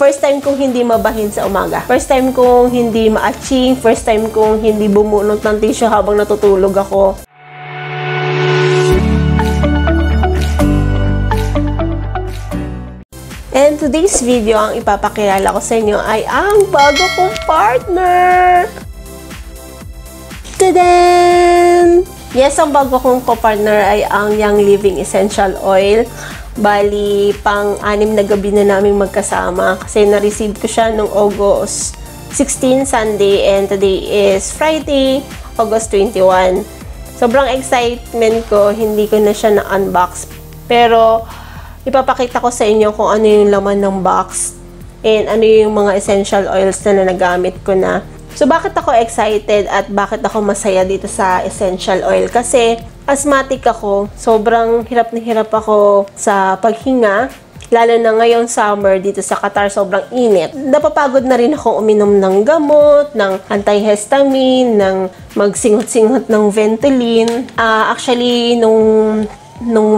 First time kong hindi mabahin sa umaga. First time kong hindi ma-aching. First time kong hindi bumunot ng tissue habang natutulog ako. And today's video, ang ipapakilala ko sa inyo ay ang bago kong partner! Tadaan! Yes, ang bago kong co-partner ay ang Young Living Essential Oil. Bali, pang-anim na gabi na naming magkasama kasi na-receive ko siya noong August 16, Sunday, and today is Friday, August 21. Sobrang excitement ko, hindi ko na siya na-unbox. Pero, ipapakita ko sa inyo kung ano yung laman ng box and ano yung mga essential oils na nagamit ko na. So, bakit ako excited at bakit ako masaya dito sa essential oil? Kasi, asthmatic ako. Sobrang hirap na hirap ako sa paghinga. Lalo na ngayon summer dito sa Qatar, sobrang init. Napapagod na rin ako uminom ng gamot, ng antihistamine, ng magsingot-singot ng Ventolin. Actually, nung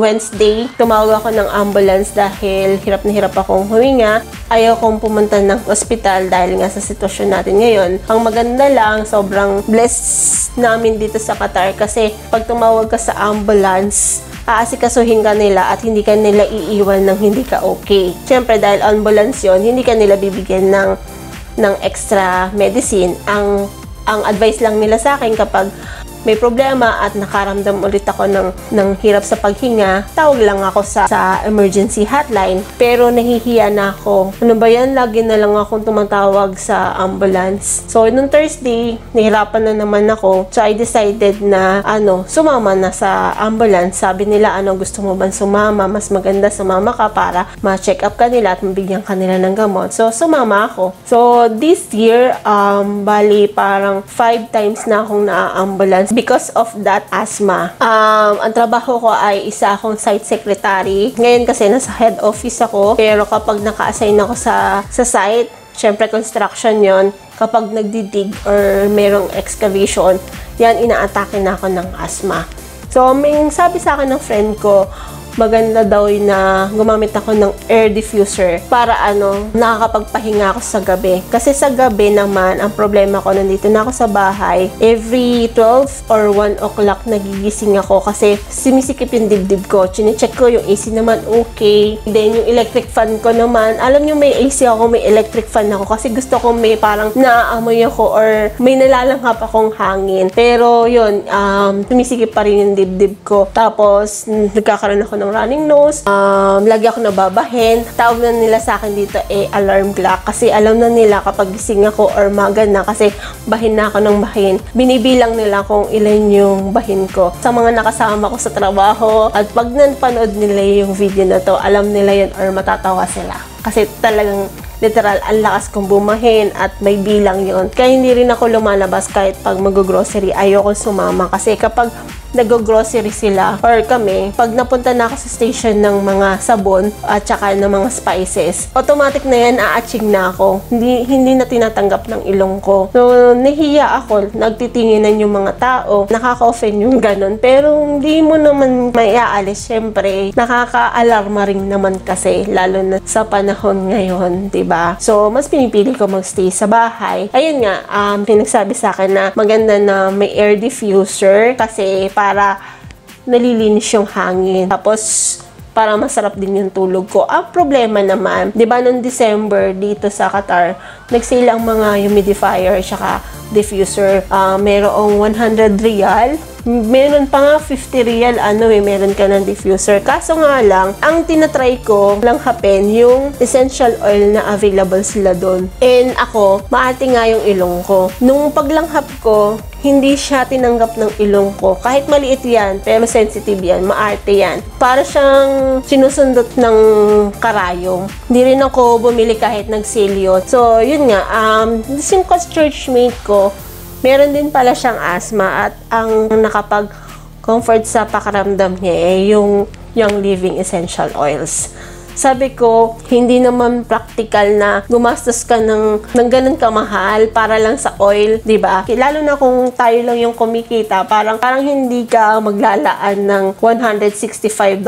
Wednesday, tumawag ako ng ambulance dahil hirap na hirap akong huminga. Ayaw kong pumunta ng ospital dahil nga sa sitwasyon natin ngayon. Ang maganda lang, sobrang blessed namin dito sa Qatar kasi pag tumawag ka sa ambulance, aasikasuhin ka nila at hindi ka nila iiwan ng hindi ka okay. Siyempre, dahil ambulance yon, hindi ka nila bibigyan ng extra medicine. Ang advice lang nila sa akin kapag may problema at nakaramdam ulit ako ng hirap sa paghinga, tawag lang ako sa emergency hotline. Pero nahihiya na ako. Ano ba yan? Lagi na lang akong tumatawag sa ambulance. So, nung Thursday, nahirapan na naman ako. So, I decided na, sumama na sa ambulance. Sabi nila, gusto mo bang sumama? Mas maganda sumama ka para ma-check up ka nila at mabigyan ka nila ng gamot. So, sumama ako. So, this year, bali parang 5 times na akong na-ambulance because of that asthma. Ang trabaho ko ay isa akong site secretary. Ngayon kasi nasa head office ako. Pero kapag naka-assign ako sa site, syempre construction yon. Kapag nagdidig or merong excavation, yan inaatake na ako ng asthma. So, may sabi sa akin ng friend ko, maganda daw na gumamit ako ng air diffuser para nakakapagpahinga ako sa gabi. Kasi sa gabi naman, ang problema ko, nandito na ako sa bahay, every 12 or 1 o'clock nagigising ako kasi simisikip yung dibdib ko. Chine-check ko yung AC naman, okay. Then yung electric fan ko naman, alam nyo may AC ako, may electric fan ako kasi gusto ko may parang naaamoy ako or may nalalanghap akong hangin. Pero yun, sumisikip pa rin yung dibdib ko. Tapos, nagkakaroon ako ng running nose. Lagi ako nababahin. Tawag na nila sa akin dito alarm clock kasi alam na nila kapag gising ako or maga na kasi bahin na ako ng bahin. Binibilang nila kung ilan yung bahin ko. Sa mga nakasama ko sa trabaho at pag napanood nila yung video na to, alam nila yun or matatawa sila. Kasi talagang literal, ang lakas kong bumahin at may bilang yon. Kaya hindi rin ako lumalabas kahit pag mag-grocery. Ayoko sumama kasi kapag nag-grocery sila or kami, pag napunta na ako sa station ng mga sabon at saka ng mga spices, automatic na yan, aaching na ako. Hindi na tinatanggap ng ilong ko. So, nahiya ako. Nagtitinginan yung mga tao. Nakaka-offend yung ganun. Pero, hindi mo naman may aalis. Siyempre, nakaka-alarma rin naman kasi, lalo na sa panahon ngayon, diba? So, mas pinipili ko magstay sa bahay. Ayun nga, pinagsabi sa akin na maganda na may air diffuser kasi para nalilinis yung hangin. Tapos, para masarap din yung tulog ko. Ang problema naman, di ba noong December dito sa Qatar, nag-sale ang mga humidifier tsaka diffuser. Merong 100 riyal. Meron pa nga 50 riyal, meron ka ng diffuser. Kaso nga lang, ang tinatry ko lang hapin yung essential oil na available sila doon. And ako, maati nga yung ilong ko. Nung paglanghap ko, hindi siya tinanggap ng ilong ko. Kahit maliit yan, pero sensitive yan, maarte yan. Para siyang sinusundot ng karayom. Hindi rin ako bumili kahit nag-sale yun. So, yun nga, yung churchmate ko, meron din pala siyang asthma at ang nakapag-comfort sa pakiramdam niya yung Young Living Essential Oils. Sabi ko, hindi naman practical na gumastos ka ng ganun kamahal para lang sa oil, 'di ba? Lalo na kung tayo lang yung kumikita, parang hindi ka maglalaan ng $165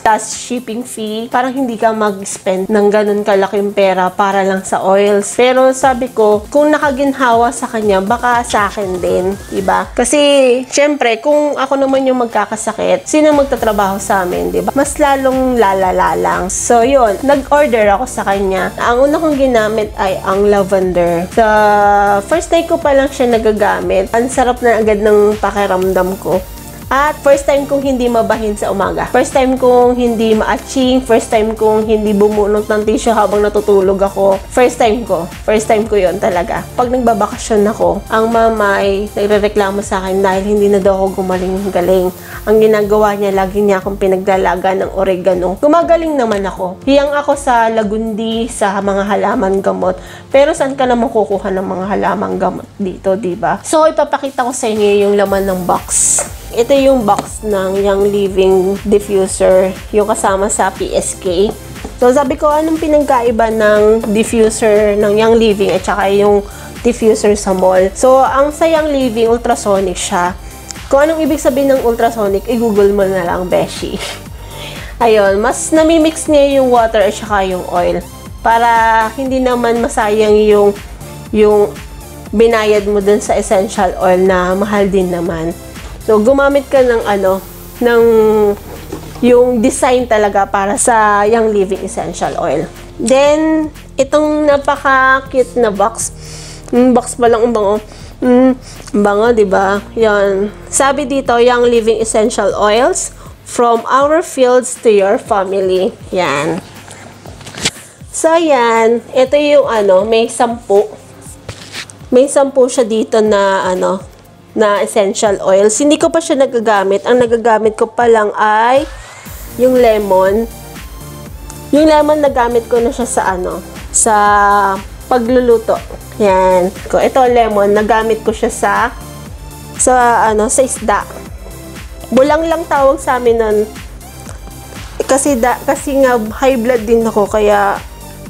plus shipping fee. Parang hindi ka mag-spend ng ganun kalaking pera para lang sa oils. Pero sabi ko, kung nakaginhawa sa kanya, baka sa akin din, 'di ba? Kasi syempre, kung ako naman yung magkakasakit, sino magtatrabaho sa amin, 'di ba? Mas lalong lalala lang. So, yun. Nag-order ako sa kanya. Ang una kong ginamit ay ang lavender. Sa first day ko pa lang siya nagagamit. Ang sarap na agad ng pakiramdam ko. At first time kong hindi mabahin sa umaga. First time kong hindi ma-atching. First time kong hindi bumunot ng tissue habang natutulog ako. First time ko. First time ko yon talaga. Pag nagbabakasyon ako, ang mama ay nagrereklamo sa akin dahil hindi na daw ako gumaling-galing. Ang ginagawa niya, lagi niya akong pinaglalaga ng oregano. Gumagaling naman ako. Hiyang ako sa lagundi, sa mga halaman gamot. Pero saan ka naman kukuha ng mga halaman gamot dito, diba? So, ipapakita ko sa inyo yung laman ng box. Ito yung box ng Young Living diffuser, yung kasama sa PSK. So, sabi ko, anong pinagkaiba ng diffuser ng Young Living at saka yung diffuser sa mall? So, ang sa Young Living, ultrasonic siya. Kung anong ibig sabihin ng ultrasonic, i-google mo na lang, beshi. Ayun, mas namimix niya yung water at saka yung oil. Para hindi naman masayang yung binayad mo dun sa essential oil na mahal din naman. So, gumamit ka ng yung design talaga para sa Young Living Essential Oil. Then, itong napaka-cute na box. Box pa lang ang bango. Bango, diba? Yan. Sabi dito, Young Living Essential Oils from our fields to your family. Yan. So, yan. Ito yung may 10. May 10 siya dito na na essential oils. Hindi ko pa siya nagagamit. Ang nagagamit ko pa lang ay yung lemon. Yung lemon nagamit ko na siya sa pagluluto. Yan. Ito lemon, nagamit ko siya sa isda. Bulang lang tawag sa amin nun. Kasi nga high blood din ako, kaya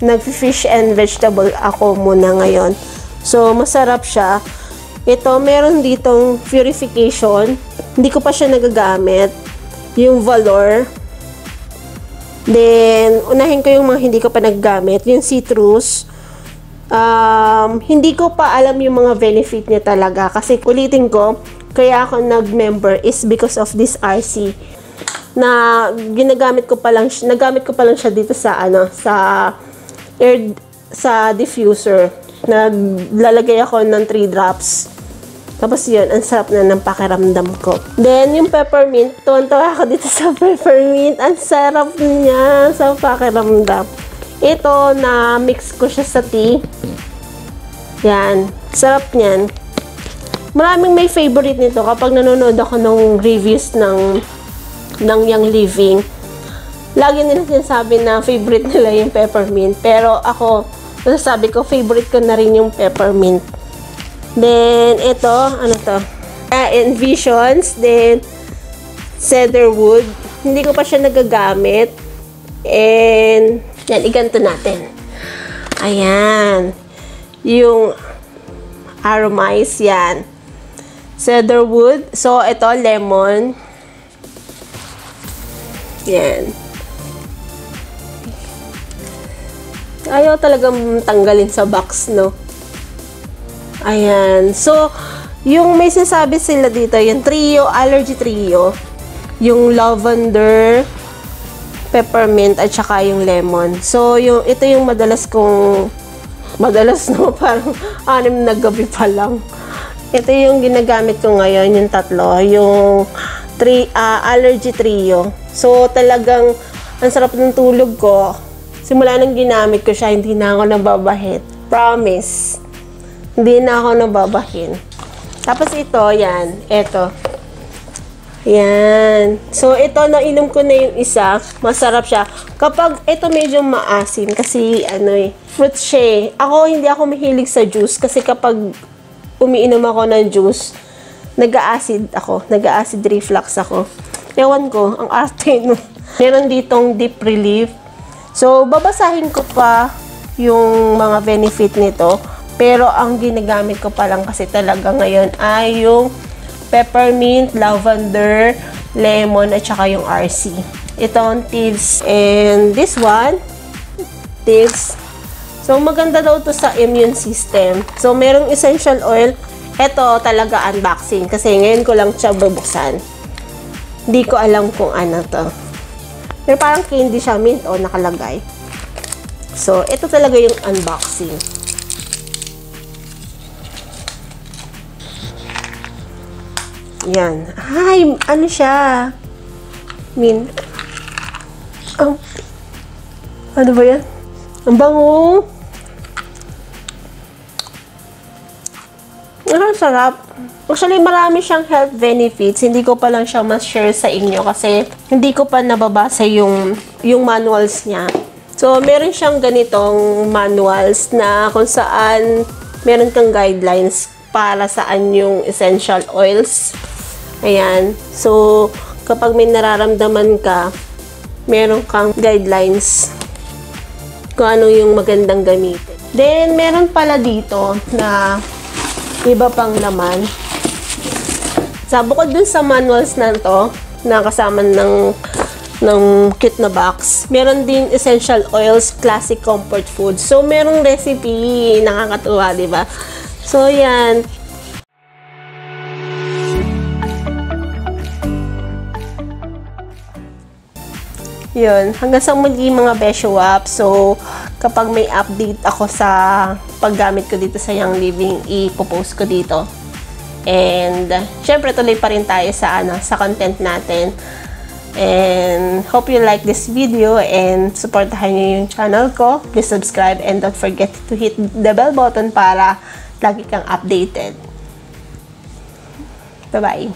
nag-fish and vegetable ako muna ngayon. So, masarap siya. Ito, meron ditong purification. Hindi ko pa siya nagagamit. Yung Valor. Then, unahin ko yung mga hindi ko pa nagagamit. Yung citrus. Hindi ko pa alam yung mga benefit niya talaga. Kasi ulitin ko, kaya ako nag-member is because of this RC. Na nagamit ko pa lang siya dito sa sa diffuser. Naglalagay ako ng 3 drops. Tapos yun, ang sarap na ng pakiramdam ko. Then, yung peppermint, tuwan-tuwa ako dito sa peppermint. Ang sarap niya sa pakiramdam. Ito, na-mix ko siya sa tea. Yan. Sarap niyan. Maraming may favorite nito kapag nanonood ako ng reviews ng Young Living. Lagi nila sinasabi na favorite nila yung peppermint. Pero ako, masasabi ko, favorite ko na rin yung peppermint. Then, ito, Envisions, then, cedarwood. Hindi ko pa siya nagagamit. And, yan, iganto natin. Ayan. Yung Aromise, yan. Cedarwood. So, ito, lemon. Yan. Ayaw talagang tanggalin sa box, no? Ayan. So, yung may sinasabi sila dito, yung trio, allergy trio, yung lavender, peppermint, at saka yung lemon. So, ito yung madalas no, parang 6 na gabi pa lang. Ito yung ginagamit ko ngayon, yung 3, yung allergy trio. So, talagang, ang sarap ng tulog ko. Simula nang ginamit ko siya, hindi na ako nababahit. Promise. Hindi na ako nababahin. Tapos ito, yan. Ito. Yan. So, ito, nainom ko na yung isa. Masarap siya. Kapag ito medyo maasim, kasi fruit siya. Hindi ako mahilig sa juice. Kasi kapag umiinom ako ng juice, nag-acid ako. Nag-acid reflux ako. Ewan ko, ang arte, no? Meron ditong deep relief. So, babasahin ko pa yung mga benefit nito. Pero, ang ginagamit ko pa lang kasi talaga ngayon ay yung peppermint, lavender, lemon, at saka yung RC. Ito ang Teals. And this one, Teals. So, maganda daw to sa immune system. So, merong essential oil. Ito talaga unboxing. Kasi ngayon ko lang siya bubuksan. Hindi ko alam kung ano to. Pero parang candy siya, mint o nakalagay. So, ito talaga yung unboxing. Yan. Ay, ano siya? Mint. Oh. Ano ba yan? Ang bango. Sarap. Actually, marami siyang health benefits. Hindi ko pa lang siya ma-share sa inyo kasi hindi ko pa nababasa yung manuals niya. So, meron siyang ganitong manuals na kung saan meron kang guidelines para saan yung essential oils. Ayan. So, kapag may nararamdaman ka, meron kang guidelines kung ano yung magandang gamitin. Then, meron pala dito na iba pang laman. Sa bukod dun sa manuals na to, na kasama ng kit na box, meron din essential oils, classic comfort food. So, merong recipe. Nakakatuwa, di ba? So, yan. Yun. Hanggang sa muli mga Beshuap. So, kapag may update ako sa paggamit ko dito sa Young Living, ipopost ko dito. And, syempre, tuloy pa rin tayo sa content natin. And, hope you like this video and supportahan nyo yung channel ko. Please subscribe and don't forget to hit the bell button para lagi kang updated. Bye-bye!